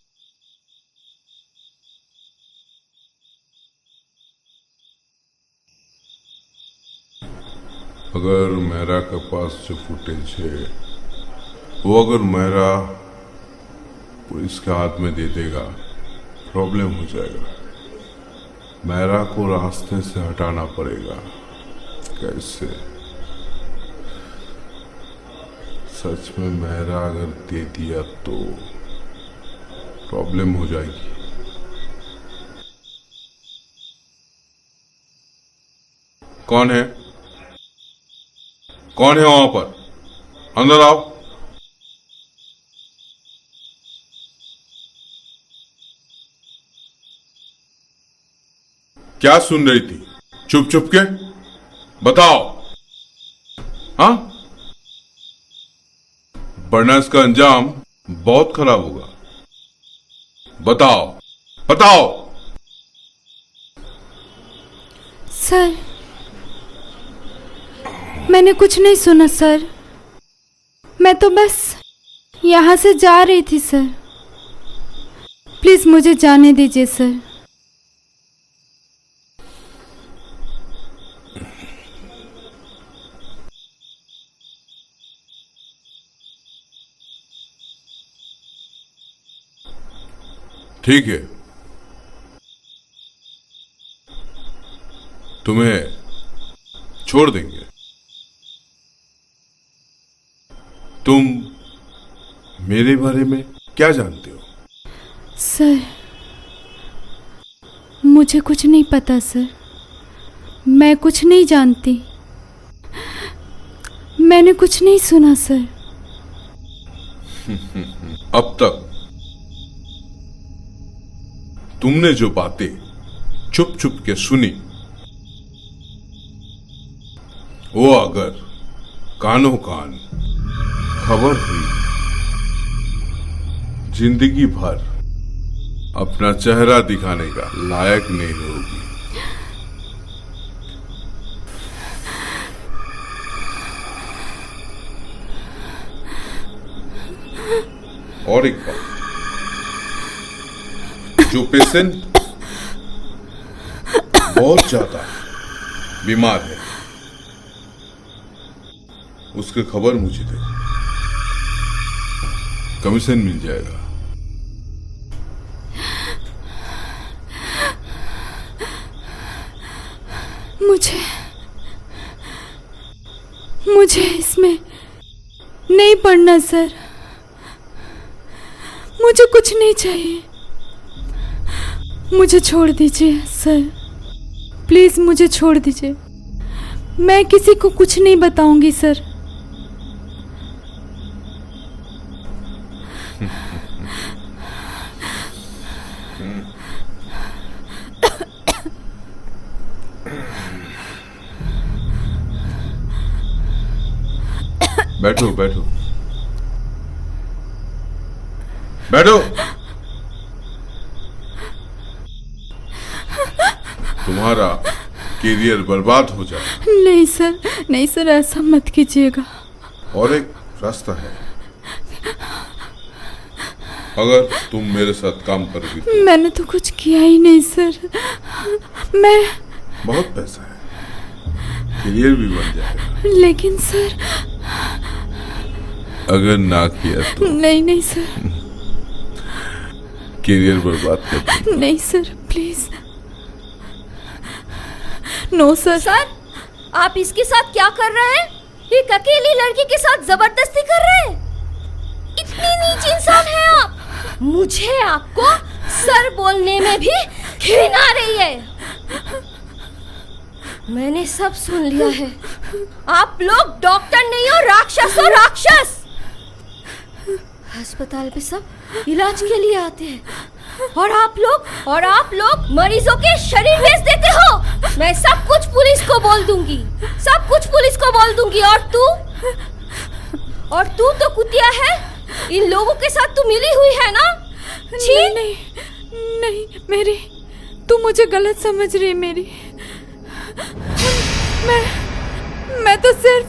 S2: अगर मेरा के पास जो फुटेज है वो अगर मेरा पुलिस के हाथ में दे देगा, प्रॉब्लम हो जाएगा। मेरा को रास्ते से हटाना पड़ेगा। कैसे? सच में मेरा अगर दे दिया तो प्रॉब्लम हो जाएगी। कौन है? कौन है वहां पर? अंदर आओ। क्या सुन रही थी चुप चुप के? बताओ। हाँ, वरना इसका अंजाम बहुत खराब होगा। बताओ, बताओ।
S5: सर, मैंने कुछ नहीं सुना सर। मैं तो बस यहाँ से जा रही थी सर। प्लीज मुझे जाने दीजिए सर।
S2: ठीक है, तुम्हें छोड़ देंगे। तुम मेरे बारे में क्या जानते हो?
S5: सर, मुझे कुछ नहीं पता सर। मैं कुछ नहीं जानती। मैंने कुछ नहीं सुना सर।
S2: अब तक तुमने जो बातें चुप चुप के सुनी, वो अगर कानों कान खबर हुई, जिंदगी भर अपना चेहरा दिखाने का लायक नहीं होगी। और एक बात, जो पेशेंट बहुत ज्यादा बीमार है, उसकी खबर मुझे दे, कमीशन मिल जाएगा।
S5: मुझे इसमें नहीं पढ़ना सर, मुझे कुछ नहीं चाहिए, मुझे छोड़ दीजिए सर, प्लीज़ मुझे छोड़ दीजिए, मैं किसी को कुछ नहीं बताऊंगी सर।
S2: बैठो बैठो बैठो। तुम्हारा करियर बर्बाद हो जाए।
S5: नहीं सर, नहीं सर, ऐसा मत कीजिएगा।
S2: और एक रास्ता है, अगर तुम मेरे साथ काम करोगी तो।
S5: मैंने तो कुछ किया ही नहीं सर, मैं
S2: बहुत पैसा है, करियर भी बन जाएगा।
S5: लेकिन सर
S2: अगर ना किया तो
S5: नहीं नहीं सर,
S2: करियर बर्बाद कर दूंगा।
S5: नहीं sir, please no sir.
S7: Sir, आप इसके साथ क्या कर रहे हैं? एक अकेली लड़की के साथ जबरदस्ती कर रहे हैं? इतनी नीच इंसान है आप। मुझे आपको सर बोलने में भी घिन आ रही है। मैंने सब सुन लिया है। आप लोग डॉक्टर नहीं हो, राक्षस हो, राक्षस। अस्पताल पे सब इलाज के लिए आते हैं और आप लोग मरीजों के शरीर बेच देते हो। मैं सब कुछ पुलिस को बोल दूंगी, सब कुछ पुलिस को बोल दूंगी। और तू तो कुतिया है, इन लोगों के साथ तू मिली हुई है ना?
S5: नहीं नहीं नहीं, मेरी तू मुझे गलत समझ रही है। मेरी मैं तो सिर्फ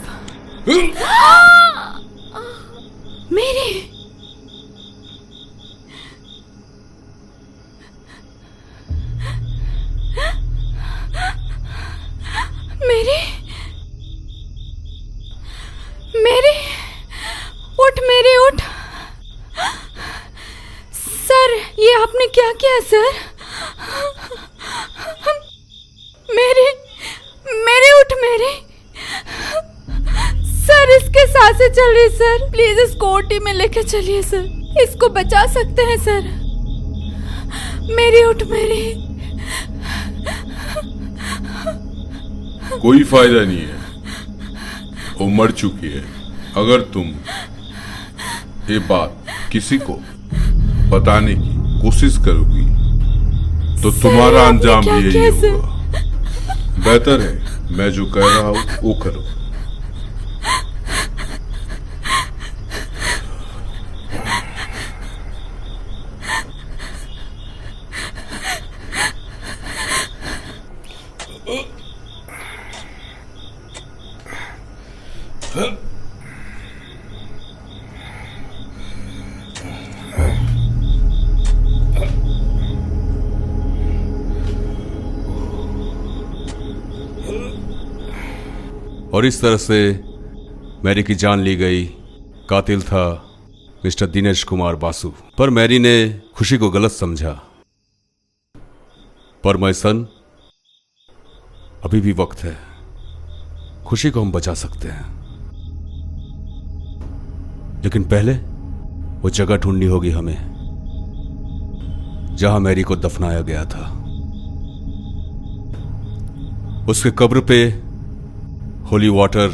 S5: मेरी उठ सर, ये आपने क्या किया सर? मेरी उठ सर, इसके सांसें चल रही सर, प्लीज इसको ओटी में लेके चलिए सर, इसको बचा सकते हैं सर। मेरी उठ
S2: कोई फायदा नहीं है, वो मर चुकी है। अगर तुम ये बात किसी को बताने की कोशिश करोगी तो तुम्हारा अंजाम भी यही होगा। बेहतर है मैं जो कह रहा हूं वो करो।
S9: और इस तरह से मैरी की जान ली गई। कातिल था मिस्टर दिनेश कुमार बासु, पर मैरी ने खुशी को गलत समझा। पर माय सन, अभी भी वक्त है, खुशी को हम बचा सकते हैं। लेकिन पहले वो जगह ढूंढनी होगी हमें जहां मैरी को दफनाया गया था। उसके कब्र पे होली वाटर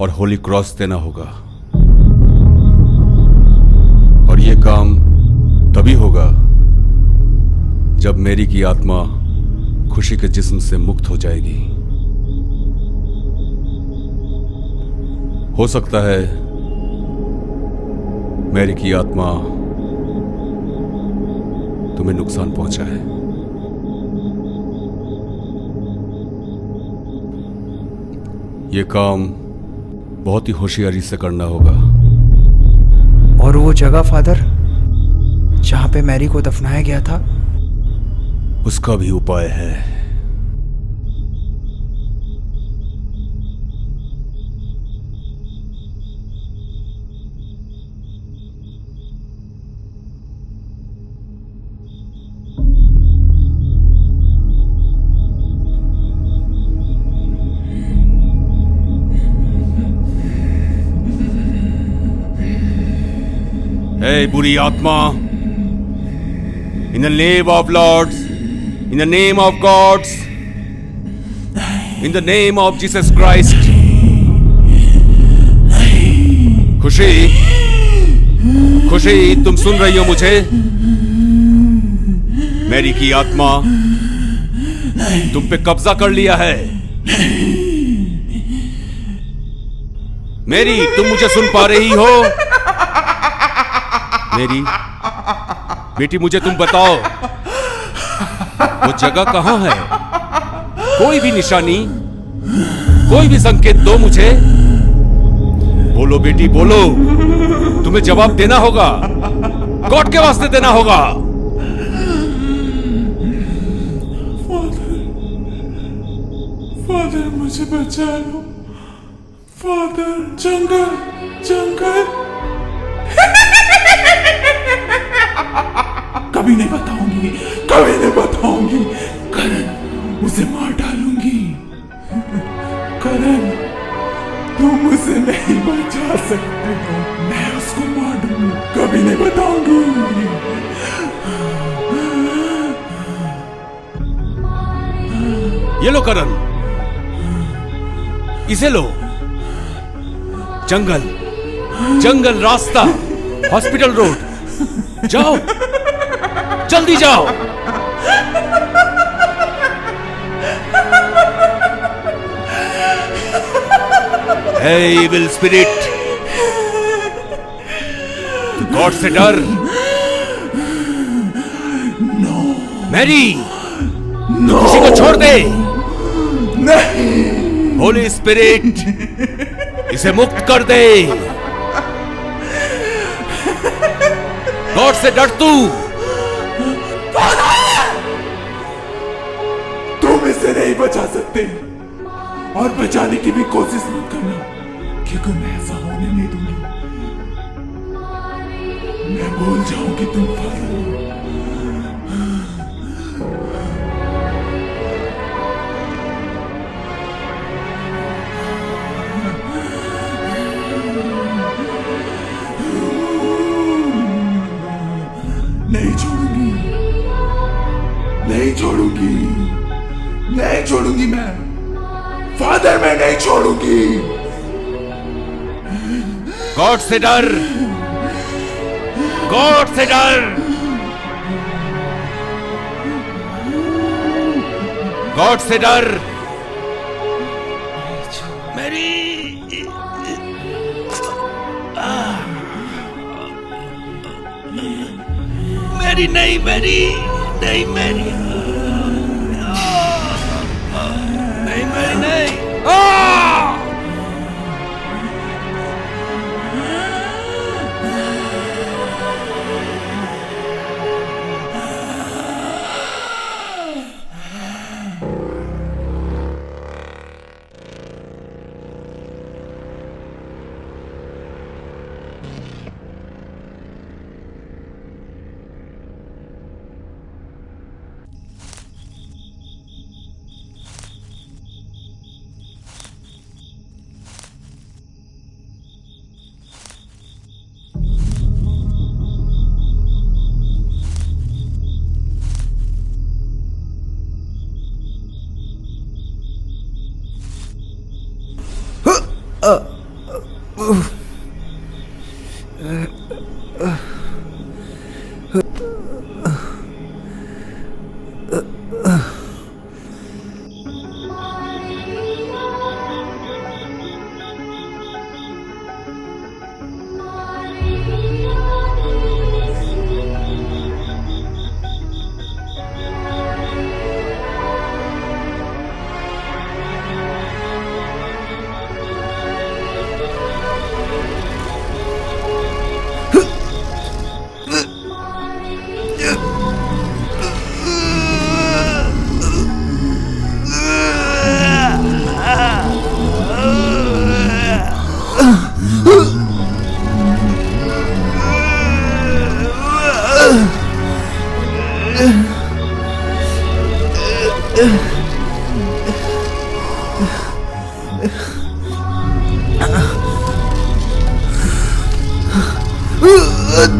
S9: और होली क्रॉस देना होगा, और ये काम तभी होगा जब मैरी की आत्मा खुशी के जिस्म से मुक्त हो जाएगी। हो सकता है मैरी की आत्मा तुम्हें नुकसान पहुंचाए। ये काम बहुत ही होशियारी से करना होगा।
S3: और वो जगह फादर जहाँ पे मैरी को दफनाया गया था,
S9: उसका भी उपाय है। Hey, बुरी आत्मा, in the name of Lords, in the name of gods, in the name of Jesus Christ. खुशी, खुशी, तुम सुन रही हो मुझे? मैरी की आत्मा तुम पे कब्जा कर लिया है। मैरी, तुम मुझे सुन पा रही हो? मेरी बेटी, मुझे तुम बताओ, वो जगह कहां है? कोई भी निशानी, कोई भी संकेत दो मुझे। बोलो बेटी, बोलो। तुम्हें जवाब देना होगा, गॉड के वास्ते देना होगा।
S8: फादर, मुझे बचा लो। फादर, जंगल, जंगल। कभी नहीं बताऊंगी, कभी नहीं बताऊंगी। करण, उसे मार डालूंगी। करण, तुम उसे नहीं बचा सकते हो। मैं उसको मार दूंगी, कभी नहीं बताऊंगी।
S9: ये लो करण, इसे लो। जंगल, जंगल रास्ता, हॉस्पिटल रोड। जाओ, जल्दी जाओ। Hey, evil spirit, गॉड से डर। मैरी, खुशी को छोड़ दे।
S8: नहीं,
S9: होली स्पिरिट, इसे मुक्त कर दे। गॉड से डर तू।
S8: तुम इसे नहीं बचा सकते, और बचाने की भी कोशिश मत करना, क्योंकि मैं ऐसा होने नहीं दूंगी। मैं भूल जाऊं कि तुम फादर हो। नहीं छोड़ूंगी, नहीं छोड़ूंगी, नहीं छोड़ूंगी। मैं फादर, मैं नहीं छोड़ूंगी।
S9: गॉड से डर, गॉड से डर, गॉड से डर। मेरी मेरी नहीं, मेरी नहीं, मेरी नहीं, मेरी नहीं।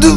S3: तू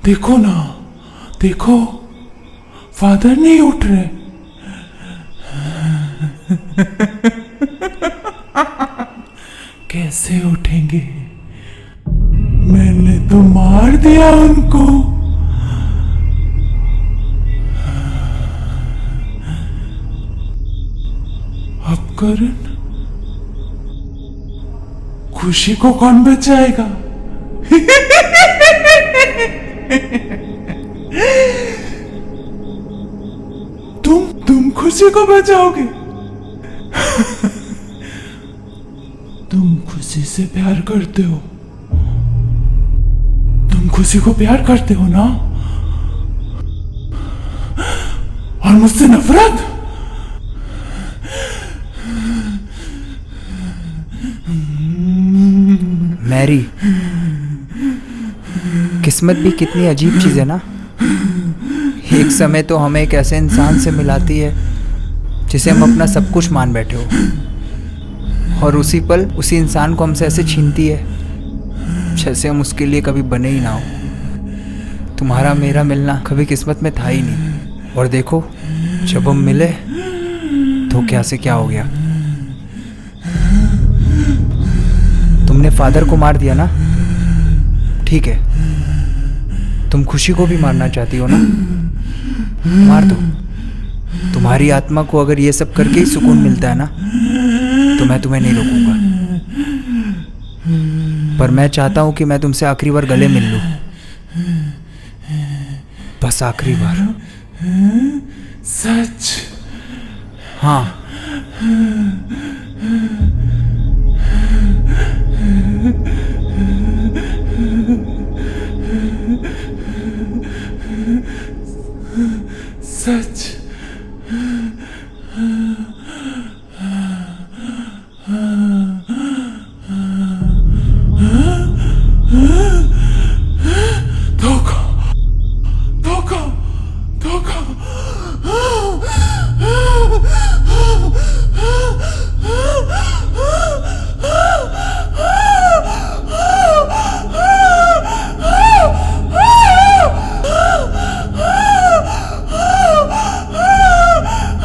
S8: देखो ना, देखो फादर नहीं उठ रहे। कैसे उठेंगे? मैंने तो मार दिया उनको। अब करण, खुशी को कौन बचाएगा? तुम खुशी को बचाओगे? तुम खुशी से प्यार करते हो, तुम खुशी को प्यार करते हो ना? और मुझसे नफरत?
S3: मैरी, किस्मत भी कितनी अजीब चीज़ है ना। एक समय तो हमें एक ऐसे इंसान से मिलाती है जिसे हम अपना सब कुछ मान बैठे हो, और उसी पल उसी इंसान को हमसे ऐसे छीनती है जैसे हम उसके लिए कभी बने ही ना हो। तुम्हारा मेरा मिलना कभी किस्मत में था ही नहीं, और देखो जब हम मिले तो क्या से क्या हो गया। तुमने फादर को मार दिया ना, ठीक है, तुम खुशी को भी मारना चाहती हो ना, मार दो। तुम्हारी आत्मा को अगर ये सब करके ही सुकून मिलता है ना, तो मैं तुम्हें नहीं रोकूंगा। पर मैं चाहता हूं कि मैं तुमसे आखिरी बार गले मिल लूं, बस आखिरी बार।
S8: सच?
S3: हाँ।